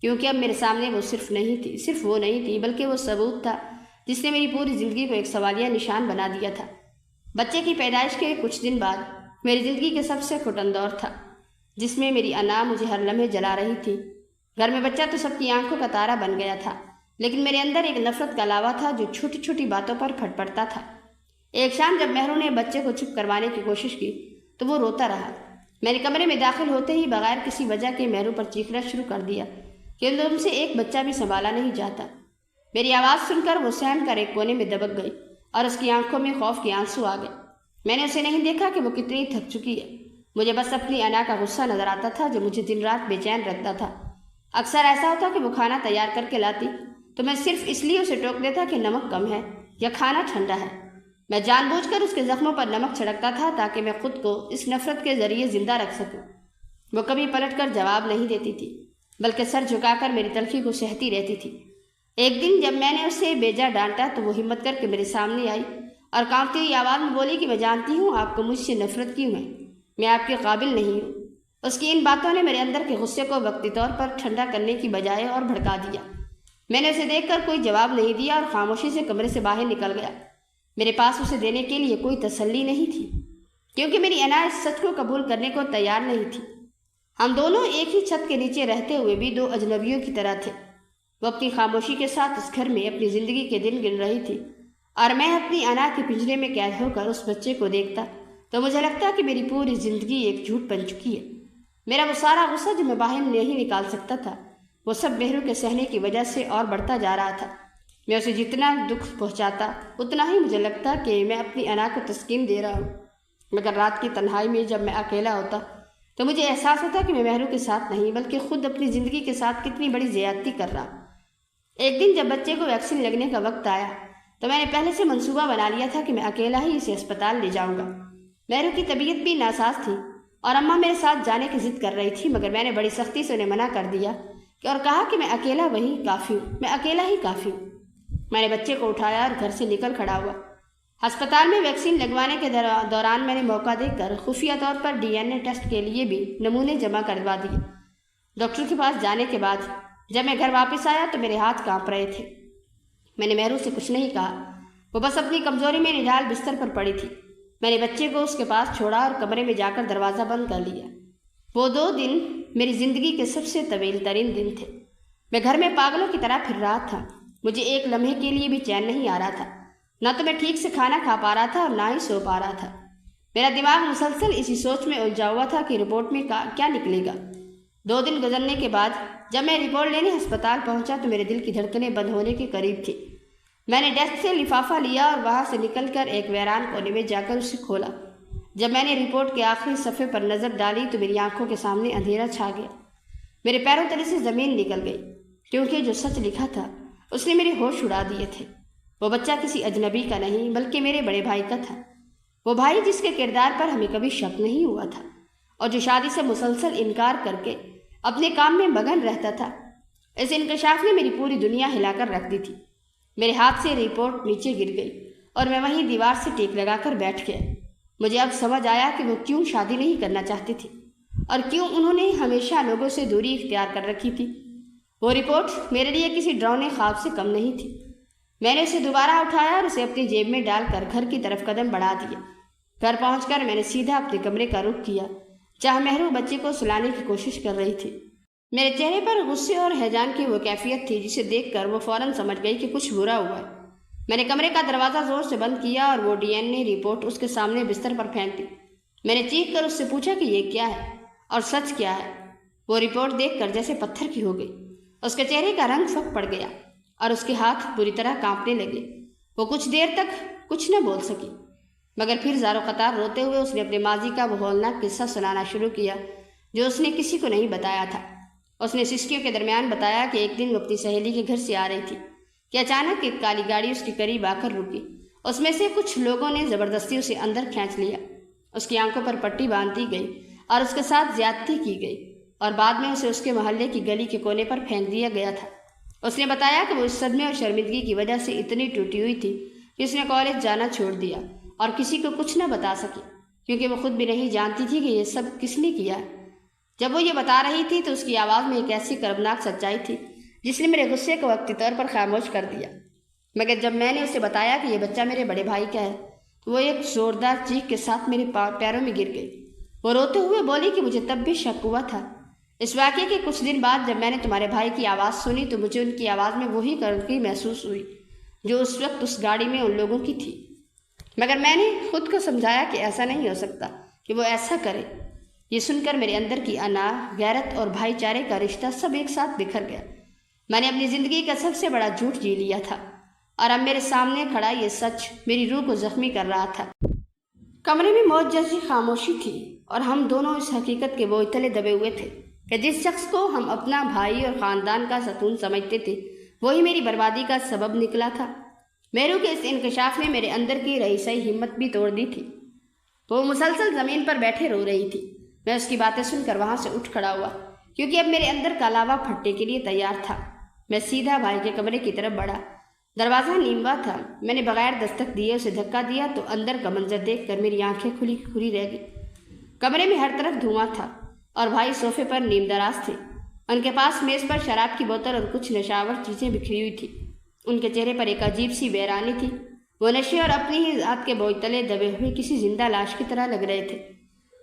کیونکہ اب میرے سامنے وہ صرف وہ نہیں تھی بلکہ وہ ثبوت تھا جس نے میری پوری زندگی کو ایک سوالیہ نشان بنا دیا تھا۔ بچے کی پیدائش کے کچھ دن بعد میری زندگی کے سب سے گھٹن دور تھا، جس میں میری انا مجھے ہر لمحے جلا رہی تھی۔ گھر میں بچہ تو سب کی آنکھوں کا تارا بن گیا تھا، لیکن میرے اندر ایک نفرت کا لاوا تھا جو چھوٹی چھوٹی باتوں پر پھٹ پڑتا تھا۔ ایک شام جب مہرو نے بچے کو چپ کروانے کی کوشش کی تو وہ روتا رہا۔ میں نے کمرے میں داخل ہوتے ہی بغیر کسی وجہ کے مہرو پر چیخنا شروع کر دیا کہ ان سے ایک بچہ بھی سنبھالا نہیں جاتا۔ میری آواز سن کر وہ سہم کر ایک کونے میں دبک گئی اور اس کی آنکھوں میں خوف کے آنسو آ گئے۔ میں نے اسے نہیں دیکھا کہ وہ کتنی تھک چکی ہے، مجھے بس اپنی انا کا غصہ نظر آتا تھا جو مجھے دن رات بے چین رکھتا تھا۔ اکثر ایسا ہوتا کہ وہ کھانا تیار کر کے لاتی تو میں صرف اس لیے اسے ٹوک دیتا کہ نمک کم ہے یا کھانا ٹھنڈا ہے۔ میں جان بوجھ کر اس کے زخموں پر نمک چھڑکتا تھا تاکہ میں خود کو اس نفرت کے ذریعے زندہ رکھ سکوں۔ وہ کبھی پلٹ کر جواب نہیں دیتی تھی، بلکہ سر جھکا کر میری تلخی کو سہتی رہتی تھی۔ ایک دن جب میں نے اسے بیجا ڈانٹا تو وہ ہمت کر کے میرے سامنے آئی اور کانپتی ہوئی آواز میں بولی کہ میں جانتی ہوں آپ کو مجھ سے نفرت کیوں ہے، میں آپ کے قابل نہیں ہوں۔ اس کی ان باتوں نے میرے اندر کے غصے کو وقتی طور پر ٹھنڈا کرنے کی بجائے اور بھڑکا دیا۔ میں نے اسے دیکھ کر کوئی جواب نہیں دیا اور خاموشی سے کمرے سے باہر نکل گیا۔ میرے پاس اسے دینے کے لیے کوئی تسلی نہیں تھی، کیونکہ میری انا اس سچ کو قبول کرنے کو تیار نہیں تھی۔ ہم دونوں ایک ہی چھت کے نیچے رہتے ہوئے بھی دو اجنبیوں کی طرح تھے۔ وہ اپنی خاموشی کے ساتھ اس گھر میں اپنی زندگی کے دن گن رہی تھی، اور میں اپنی انا کے پنجرے میں قید ہو کر اس بچے کو دیکھتا تو مجھے لگتا کہ میری پوری زندگی ایک جھوٹ بن چکی ہے۔ میرا وہ سارا غصہ جو میں باہر نہیں نکال سکتا تھا، وہ سب مہرو کے سہنے کی وجہ سے اور بڑھتا جا رہا تھا۔ میں اسے جتنا دکھ پہنچاتا اتنا ہی مجھے لگتا کہ میں اپنی انا کو تسکین دے رہا ہوں، مگر رات کی تنہائی میں جب میں اکیلا ہوتا تو مجھے احساس ہوتا کہ میں مہرو کے ساتھ نہیں بلکہ خود اپنی زندگی کے ساتھ کتنی بڑی زیادتی کر رہا۔ ایک دن جب بچے کو ویکسین لگنے کا وقت آیا، تو میں نے پہلے سے منصوبہ بنا لیا تھا کہ میں اکیلا ہی اسے اسپتال لے جاؤں گا۔ مہرو کی طبیعت بھی ناساز تھی اور اماں میرے ساتھ جانے کی ضد کر رہی تھی، مگر میں نے بڑی سختی سے انہیں منع کر دیا اور کہا کہ میں اکیلا ہی کافی ہوں۔ میں نے بچے کو اٹھایا اور گھر سے نکل کھڑا ہوا۔ ہسپتال میں ویکسین لگوانے کے دوران میں نے موقع دیکھ کر خفیہ طور پر DNA ٹیسٹ کے لیے بھی نمونے جمع کروا دیے۔ ڈاکٹر کے پاس جانے کے بعد جب میں گھر واپس آیا تو میرے ہاتھ کانپ رہے تھے۔ میں نے مہرو سے کچھ نہیں کہا، وہ بس اپنی کمزوری میں نڈال بستر پر پڑی تھی۔ میں نے بچے کو اس کے پاس چھوڑا اور کمرے میں جا کر دروازہ بند کر لیا۔ وہ 2 دن میری زندگی کے سب سے طویل ترین دن تھے۔ میں گھر میں پاگلوں کی طرح پھر رہا تھا، مجھے ایک لمحے کے لیے بھی چین نہیں آ رہا تھا۔ نہ تو میں ٹھیک سے کھانا کھا پا رہا تھا اور نہ ہی سو پا رہا تھا۔ میرا دماغ مسلسل اسی سوچ میں الجھا ہوا تھا کہ رپورٹ میں کیا نکلے گا۔ 2 دن گزرنے کے بعد جب میں رپورٹ لینے ہسپتال پہنچا تو میرے دل کی دھڑکنیں بند ہونے کے قریب تھی۔ میں نے ڈیسک سے لفافہ لیا اور وہاں سے نکل کر ایک ویران کونے میں جا کر اسے کھولا۔ جب میں نے رپورٹ کے آخری صفحے پر نظر ڈالی تو میری آنکھوں کے سامنے اندھیرا چھا گیا۔ میرے پیروں تلے سے زمین نکل گئی، کیونکہ جو سچ لکھا تھا اس نے میرے ہوش اڑا دیے تھے۔ وہ بچہ کسی اجنبی کا نہیں بلکہ میرے بڑے بھائی کا تھا، وہ بھائی جس کے کردار پر ہمیں کبھی شک نہیں ہوا تھا اور جو شادی سے مسلسل انکار کر کے اپنے کام میں مگن رہتا تھا۔ اس انکشاف نے میری پوری دنیا ہلا کر رکھ دی تھی۔ میرے ہاتھ سے رپورٹ نیچے گر گئی اور میں وہیں دیوار سے ٹیک لگا کر بیٹھ گیا۔ مجھے اب سمجھ آیا کہ وہ کیوں شادی نہیں کرنا چاہتی تھی اور کیوں انہوں نے ہمیشہ لوگوں سے دوری اختیار کر رکھی تھی۔ وہ رپورٹ میرے لیے کسی ڈراؤنے خواب سے کم نہیں تھی۔ میں نے اسے دوبارہ اٹھایا اور اسے اپنی جیب میں ڈال کر گھر کی طرف قدم بڑھا دیا۔ گھر پہنچ کر میں نے سیدھا اپنے کمرے کا رخ کیا، جہاں مہرو بچے کو سلانے کی کوشش کر رہی تھی۔ میرے چہرے پر غصے اور ہیجان کی وہ کیفیت تھی جسے دیکھ کر وہ فوراً سمجھ گئی کہ کچھ برا ہوا ہے۔ میں نے کمرے کا دروازہ زور سے بند کیا اور وہ DNA رپورٹ اس کے سامنے بستر پر پھینک دی۔ میں نے چیخ کر اس سے پوچھا کہ یہ کیا ہے اور سچ کیا ہے۔ وہ رپورٹ دیکھ کر جیسے پتھر کی ہو گئی، اس کے چہرے کا رنگ پھک پڑ گیا اور اس کے ہاتھ بری طرح کانپنے لگے۔ وہ کچھ دیر تک کچھ نہ بول سکی، مگر پھر زار و قطار روتے ہوئے اس نے اپنے ماضی کا وہ ہولناک قصہ سنانا شروع کیا جو اس نے کسی کو نہیں بتایا تھا۔ اس نے سسکیوں کے درمیان بتایا کہ ایک دن وہ اپنی سہیلی کے گھر سے آ رہی تھی کہ اچانک ایک کالی گاڑی اس کے قریب آ کر رکی۔ اس میں سے کچھ لوگوں نے زبردستی اسے اندر کھینچ لیا، اس کی آنکھوں پر پٹی باندھ دی گئی اور اس کے ساتھ زیادتی کی گئی اور بعد میں اسے اس کے محلے کی گلی کے کونے پر پھینک دیا گیا تھا۔ اس نے بتایا کہ وہ اس صدمے اور شرمندگی کی وجہ سے اتنی ٹوٹی ہوئی تھی کہ اس نے کالج جانا چھوڑ دیا اور کسی کو کچھ نہ بتا سکی، کیونکہ وہ خود بھی نہیں جانتی تھی کہ یہ سب کس نے کیا ہے۔ جب وہ یہ بتا رہی تھی تو اس کی آواز میں ایک ایسی کربناک سچائی تھی جس نے میرے غصے کو وقتی طور پر خاموش کر دیا۔ مگر جب میں نے اسے بتایا کہ یہ بچہ میرے بڑے بھائی کا ہے تو وہ ایک زوردار چیخ کے ساتھ میرے پیروں میں گر گئی۔ وہ روتے ہوئے بولی کہ مجھے تب بھی شک ہوا تھا۔ اس واقعے کے کچھ دن بعد جب میں نے تمہارے بھائی کی آواز سنی تو مجھے ان کی آواز میں وہی کرکی محسوس ہوئی جو اس وقت اس گاڑی میں ان لوگوں کی تھی، مگر میں نے خود کو سمجھایا کہ ایسا نہیں ہو سکتا کہ وہ ایسا کرے۔ یہ سن کر میرے اندر کی انا، غیرت اور بھائی چارے کا رشتہ سب ایک ساتھ بکھر گیا۔ میں نے اپنی زندگی کا سب سے بڑا جھوٹ جی لیا تھا اور اب میرے سامنے کھڑا یہ سچ میری روح کو زخمی کر رہا تھا۔ کمرے میں موت جیسی خاموشی تھی اور ہم دونوں اس حقیقت کے بوجھ تلے دبے ہوئے تھے کہ جس شخص کو ہم اپنا بھائی اور خاندان کا ستون سمجھتے تھے وہی میری بربادی کا سبب نکلا تھا۔ مہرو کے اس انکشاف نے میرے اندر کی رئیسائی ہمت بھی توڑ دی تھی۔ وہ مسلسل زمین پر بیٹھے رو رہی تھی۔ میں اس کی باتیں سن کر وہاں سے اٹھ کھڑا ہوا کیونکہ اب میرے اندر کا لاوا پھٹنے کے لیے تیار تھا۔ میں سیدھا بھائی کے کمرے کی طرف بڑھا۔ دروازہ نیموا تھا۔ میں نے بغیر دستک دیے اسے دھکا دیا تو اندر کا منظر دیکھ کر میری آنکھیں کھلی کھلی رہ گئی۔ کمرے میں ہر طرف دھواں تھا اور بھائی صوفے پر نیم دراز تھے۔ ان کے پاس میز پر شراب کی بوتل اور کچھ نشاور چیزیں بکھری ہوئی تھیں۔ ان کے چہرے پر ایک عجیب سی ویرانی تھی۔ وہ نشے اور اپنی ہی ذات کے بوجھ تلے دبے ہوئے کسی زندہ لاش کی طرح لگ رہے تھے۔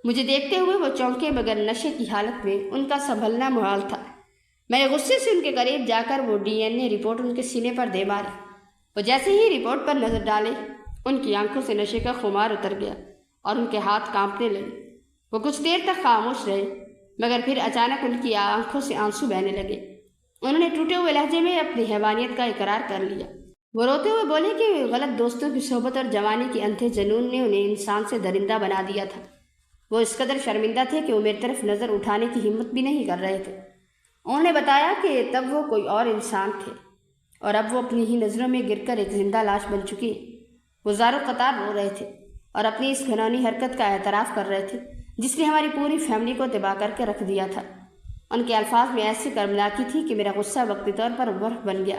مجھے دیکھتے ہوئے وہ چونکے مگر نشے کی حالت میں ان کا سنبھلنا محال تھا۔ میں نے غصے سے ان کے قریب جا کر وہ DNA رپورٹ ان کے سینے پر دے ماری۔ وہ جیسے ہی رپورٹ پر نظر ڈالے ان کی آنکھوں سے نشے کا خمار اتر گیا اور ان کے ہاتھ کانپنے لگے۔ وہ کچھ دیر تک خاموش رہے مگر پھر اچانک ان کی آنکھوں سے آنسو بہنے لگے۔ انہوں نے ٹوٹے ہوئے لہجے میں اپنی حیوانیت کا اقرار کر لیا۔ وہ روتے ہوئے بولے کہ غلط دوستوں کی صحبت اور جوانی کے اندھے جنون نے انہیں انسان سے درندہ بنا دیا تھا۔ وہ اس قدر شرمندہ تھے کہ وہ میری طرف نظر اٹھانے کی ہمت بھی نہیں کر رہے تھے۔ انہوں نے بتایا کہ تب وہ کوئی اور انسان تھے اور اب وہ اپنی ہی نظروں میں گر کر ایک زندہ لاش بن چکی ہے۔ وہ زاروں قطار رو رہے تھے اور اپنی اس گھنونی حرکت کا اعتراف کر رہے تھے جس نے ہماری پوری فیملی کو تباہ کر کے رکھ دیا تھا۔ ان کے الفاظ میں ایسی کربناکی تھی کہ میرا غصہ وقتی طور پر برف بن گیا۔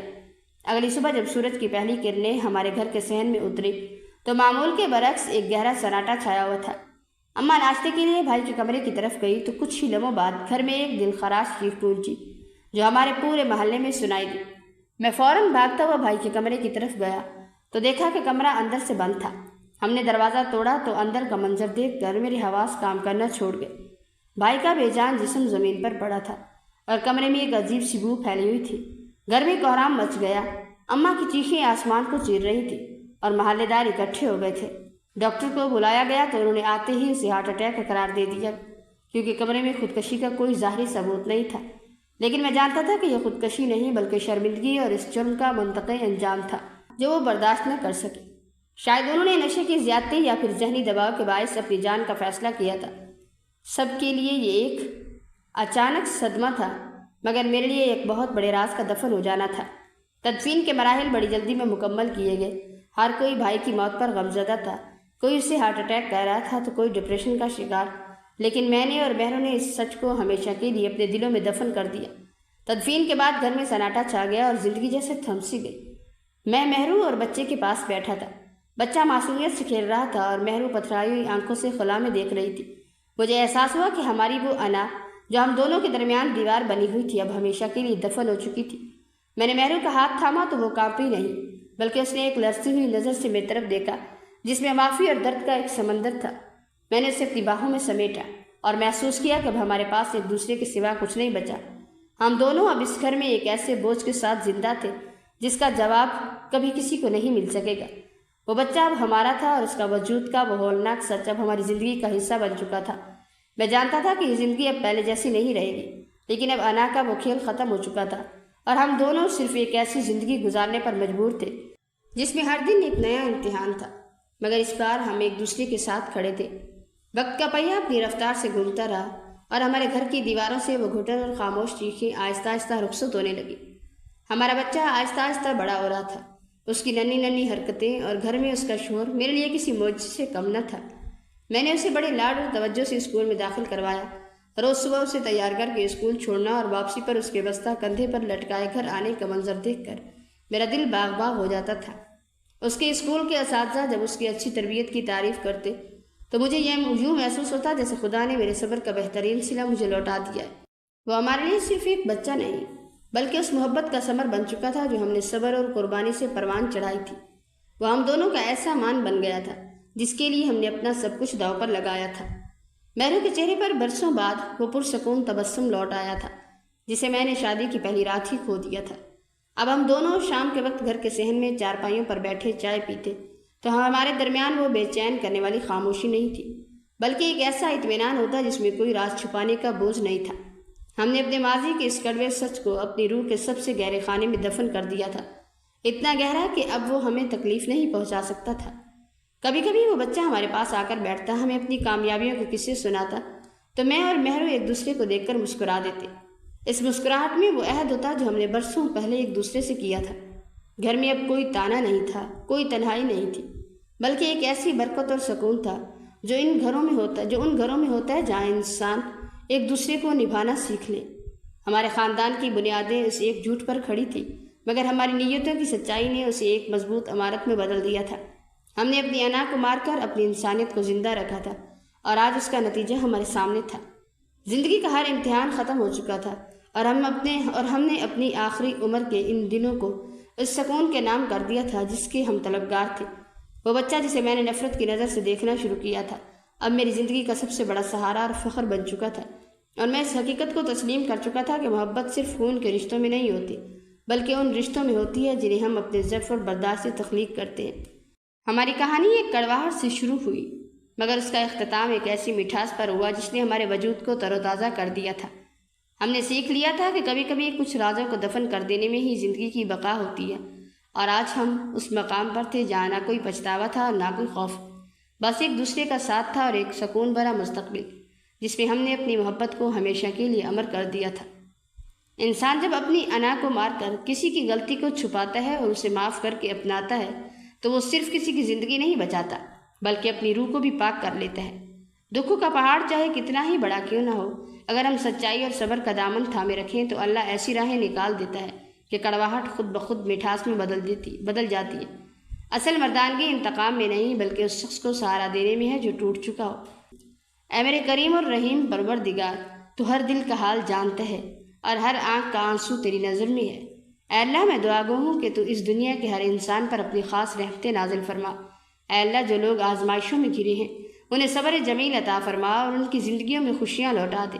اگلی صبح جب سورج کی پہلی کرنیں ہمارے گھر کے صحن میں اتری تو معمول کے برعکس ایک گہرا سناٹا چھایا ہوا تھا۔ اماں ناشتے کے لیے بھائی کے کمرے کی طرف گئی تو کچھ ہی لمحوں بعد گھر میں ایک دل خراش چیخ گونجی جو ہمارے پورے محلے میں سنائی دی۔ میں فوراً بھاگتا ہوا بھائی کے کمرے کی طرف گیا تو دیکھا کہ کمرہ اندر سے بند تھا۔ ہم نے دروازہ توڑا تو اندر کا منظر دیکھ کر میرے حواس کام کرنا چھوڑ گئے۔ بھائی کا بے جان جسم زمین پر پڑا تھا اور کمرے میں ایک عجیب سی بو پھیلی ہوئی تھی۔ گھر میں کوہرام مچ گیا۔ اماں کی چیخیں آسمان کو چیر رہی تھی اور محلے دار اکٹھے ہو گئے تھے۔ ڈاکٹر کو بلایا گیا تو انہوں نے آتے ہی اسے ہارٹ اٹیک کا قرار دے دیا کیونکہ کمرے میں خودکشی کا کوئی ظاہری ثبوت نہیں تھا، لیکن میں جانتا تھا کہ یہ خودکشی نہیں بلکہ شرمندگی اور اس جرم کا منطقی انجام تھا جو وہ برداشت نہ کر سکی۔ شاید انہوں نے نشے کی زیادتی یا پھر ذہنی دباؤ کے باعث اپنی جان کا فیصلہ کیا تھا۔ سب کے لیے یہ ایک اچانک صدمہ تھا مگر میرے لیے ایک بہت بڑے راز کا دفن ہو جانا تھا۔ تدفین کے مراحل بڑی جلدی میں مکمل کیے گئے۔ ہر کوئی بھائی کی موت پر غمزدہ تھا، کوئی اسے ہارٹ اٹیک کہہ رہا تھا تو کوئی ڈپریشن کا شکار، لیکن میں نے اور مہروں نے اس سچ کو ہمیشہ کے لیے اپنے دلوں میں دفن کر دیا۔ تدفین کے بعد گھر میں سناٹا چھا گیا اور زندگی جیسے تھم سی گئی۔ میں مہرو اور بچے کے پاس بیٹھا تھا۔ بچہ معصومیت سے کھیل رہا تھا اور مہرو پتھرائی ہوئی آنکھوں سے خلا میں دیکھ رہی تھی۔ مجھے احساس ہوا کہ ہماری وہ انا جو ہم دونوں کے درمیان دیوار بنی ہوئی تھی اب ہمیشہ کے لیے دفن ہو چکی تھی۔ میں نے مہرو کا ہاتھ تھاما تو وہ کانپی نہیں بلکہ اس نے ایک لرزتی ہوئی نظر سے میری طرف دیکھا جس میں معافی اور درد کا ایک سمندر تھا۔ میں نے اسے اپنی باہوں میں سمیٹا اور محسوس کیا کہ اب ہمارے پاس ایک دوسرے کے سوا کچھ نہیں بچا۔ ہم دونوں اب اس گھر میں ایک ایسے بوجھ کے ساتھ زندہ تھے جس کا جواب کبھی کسی کو نہیں مل سکے گا۔ وہ بچہ اب ہمارا تھا اور اس کا وجود کا وہ ہولناک سچ اب ہماری زندگی کا حصہ بن چکا تھا۔ میں جانتا تھا کہ یہ زندگی اب پہلے جیسی نہیں رہے گی، لیکن اب انا کا وہ کھیل ختم ہو چکا تھا اور ہم دونوں صرف ایک ایسی زندگی گزارنے پر مجبور تھے جس میں ہر دن ایک نیا امتحان تھا، مگر اس بار ہم ایک دوسرے کے ساتھ کھڑے تھے۔ وقت کا پہیہ اپنی رفتار سے گھومتا رہا اور ہمارے گھر کی دیواروں سے وہ گھٹن اور خاموش چیخیں آہستہ آہستہ رخصت ہونے لگی۔ ہمارا بچہ آہستہ آہستہ بڑا ہو رہا تھا۔ اس کی ننھی ننھی حرکتیں اور گھر میں اس کا شور میرے لیے کسی معجزے سے کم نہ تھا۔ میں نے اسے بڑے لاڈ اور توجہ سے اسکول میں داخل کروایا۔ روز صبح اسے تیار کر کے اسکول چھوڑنا اور واپسی پر اس کے بستہ کندھے پر لٹکائے گھر آنے کا منظر دیکھ کر میرا دل باغ باغ ہو جاتا تھا۔ اس کے اسکول کے اساتذہ جب اس کی اچھی تربیت کی تعریف کرتے تو مجھے یوں محسوس ہوتا جیسے خدا نے میرے صبر کا بہترین صلہ مجھے لوٹا دیا ہے۔ وہ ہمارے لیے صرف ایک بچہ نہیں بلکہ اس محبت کا ثمر بن چکا تھا جو ہم نے صبر اور قربانی سے پروان چڑھائی تھی۔ وہ ہم دونوں کا ایسا مان بن گیا تھا جس کے لیے ہم نے اپنا سب کچھ داؤ پر لگایا تھا۔ مہرو کے چہرے پر برسوں بعد وہ پرسکون تبسم لوٹ آیا تھا جسے میں نے شادی کی پہلی رات ہی کھو دیا تھا۔ اب ہم دونوں شام کے وقت گھر کے صحن میں چارپائیوں پر بیٹھے چائے پیتے تو ہمارے درمیان وہ بے چین کرنے والی خاموشی نہیں تھی بلکہ ایک ایسا اطمینان ہوتا جس میں کوئی راز چھپانے کا بوجھ نہیں تھا۔ ہم نے اپنے ماضی کے اس کڑوے سچ کو اپنی روح کے سب سے گہرے خانے میں دفن کر دیا تھا، اتنا گہرا کہ اب وہ ہمیں تکلیف نہیں پہنچا سکتا تھا۔ کبھی کبھی وہ بچہ ہمارے پاس آ کر بیٹھتا، ہمیں اپنی کامیابیوں کے قصے سناتا تو میں اور مہرو ایک دوسرے کو دیکھ کر مسکرا دیتے۔ اس مسکراہٹ میں وہ عہد ہوتا جو ہم نے برسوں پہلے ایک دوسرے سے کیا تھا۔ گھر میں اب کوئی تانا نہیں تھا، کوئی تنہائی نہیں تھی، بلکہ ایک ایسی برکت اور سکون تھا جو ان گھروں میں ہوتا ہے جہاں انسان ایک دوسرے کو نبھانا سیکھ لے۔ ہمارے خاندان کی بنیادیں اس ایک جھوٹ پر کھڑی تھی مگر ہماری نیتوں کی سچائی نے اسے ایک مضبوط عمارت میں بدل دیا تھا۔ ہم نے اپنی انا کو مار کر اپنی انسانیت کو زندہ رکھا تھا اور آج اس کا نتیجہ ہمارے سامنے تھا۔ زندگی کا ہر امتحان ختم ہو چکا تھا اور ہم نے اپنی آخری عمر کے ان دنوں کو اس سکون کے نام کر دیا تھا جس کے ہم طلبگار تھے۔ وہ بچہ جسے میں نے نفرت کی نظر سے دیکھنا شروع کیا تھا اب میری زندگی کا سب سے بڑا سہارا اور فخر بن چکا تھا، اور میں اس حقیقت کو تسلیم کر چکا تھا کہ محبت صرف خون کے رشتوں میں نہیں ہوتی بلکہ ان رشتوں میں ہوتی ہے جنہیں ہم اپنے ضعف اور برداشت سے تخلیق کرتے ہیں۔ ہماری کہانی ایک کڑواہٹ سے شروع ہوئی مگر اس کا اختتام ایک ایسی مٹھاس پر ہوا جس نے ہمارے وجود کو تر و تازہ کر دیا تھا۔ ہم نے سیکھ لیا تھا کہ کبھی کبھی کچھ رازوں کو دفن کر دینے میں ہی زندگی کی بقا ہوتی ہے، اور آج ہم اس مقام پر تھے جہاں نہ کوئی پچھتاوا تھا اور نہ کوئی خوف، بس ایک دوسرے کا ساتھ تھا اور ایک سکون بھرا مستقبل جس میں ہم نے اپنی محبت کو ہمیشہ کے لیے امر کر دیا تھا۔ انسان جب اپنی انا کو مار کر کسی کی غلطی کو چھپاتا ہے اور اسے معاف کر کے اپناتا ہے تو وہ صرف کسی کی زندگی نہیں بچاتا بلکہ اپنی روح کو بھی پاک کر لیتا ہے۔ دکھوں کا پہاڑ چاہے کتنا ہی بڑا کیوں نہ ہو، اگر ہم سچائی اور صبر کا دامن تھامے رکھیں تو اللہ ایسی راہیں نکال دیتا ہے کہ کڑواہٹ خود بخود مٹھاس میں بدل جاتی ہے۔ اصل مردانگی انتقام میں نہیں بلکہ اس شخص کو سہارا دینے میں ہے جو ٹوٹ چکا ہو۔ اے میرے کریم اور رحیم پروردگار، تو ہر دل کا حال جانتا ہے اور ہر آنکھ کا آنسو تیری نظر میں ہے۔ اے اللہ، میں دعا گو ہوں کہ تو اس دنیا کے ہر انسان پر اپنی خاص رحمتیں نازل فرما۔ اے اللہ، جو لوگ آزمائشوں میں گھرے ہیں انہیں صبر جمیل عطا فرما اور ان کی زندگیوں میں خوشیاں لوٹا دے۔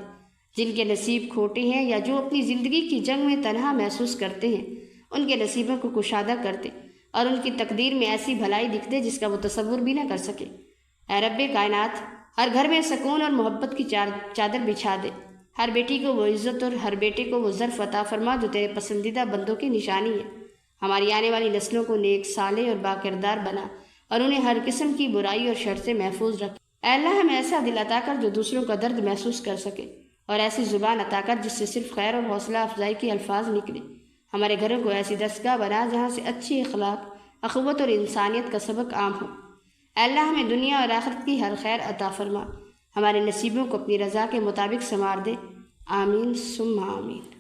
جن کے نصیب کھوٹے ہیں یا جو اپنی زندگی کی جنگ میں تنہا محسوس کرتے ہیں ان کے نصیبوں کو کشادہ کر دے اور ان کی تقدیر میں ایسی بھلائی لکھ دے جس کا وہ تصور بھی نہ کر سکے۔ اے رب کائنات، ہر گھر میں سکون اور محبت کی چادر بچھا دے۔ ہر بیٹی کو وہ عزت اور ہر بیٹے کو وہ ظرف عطا فرما جو تیرے پسندیدہ بندوں کی نشانی ہے۔ ہماری آنے والی نسلوں کو نیک، صالح اور باکردار بنا اور انہیں ہر قسم کی برائی اور شر سے محفوظ رکھ۔ اے اللہ، ہمیں ایسا دل عطا کر جو دوسروں کا درد محسوس کر سکے اور ایسی زبان عطا کر جس سے صرف خیر اور حوصلہ افزائی کے الفاظ نکلے۔ ہمارے گھروں کو ایسی دستگاہ بنا جہاں سے اچھی اخلاق، اخوت اور انسانیت کا سبق عام ہو۔ اے اللہ، ہمیں دنیا اور آخرت کی ہر خیر عطا فرما۔ ہمارے نصیبوں کو اپنی رضا کے مطابق سنوار دے۔ آمین ثم آمین۔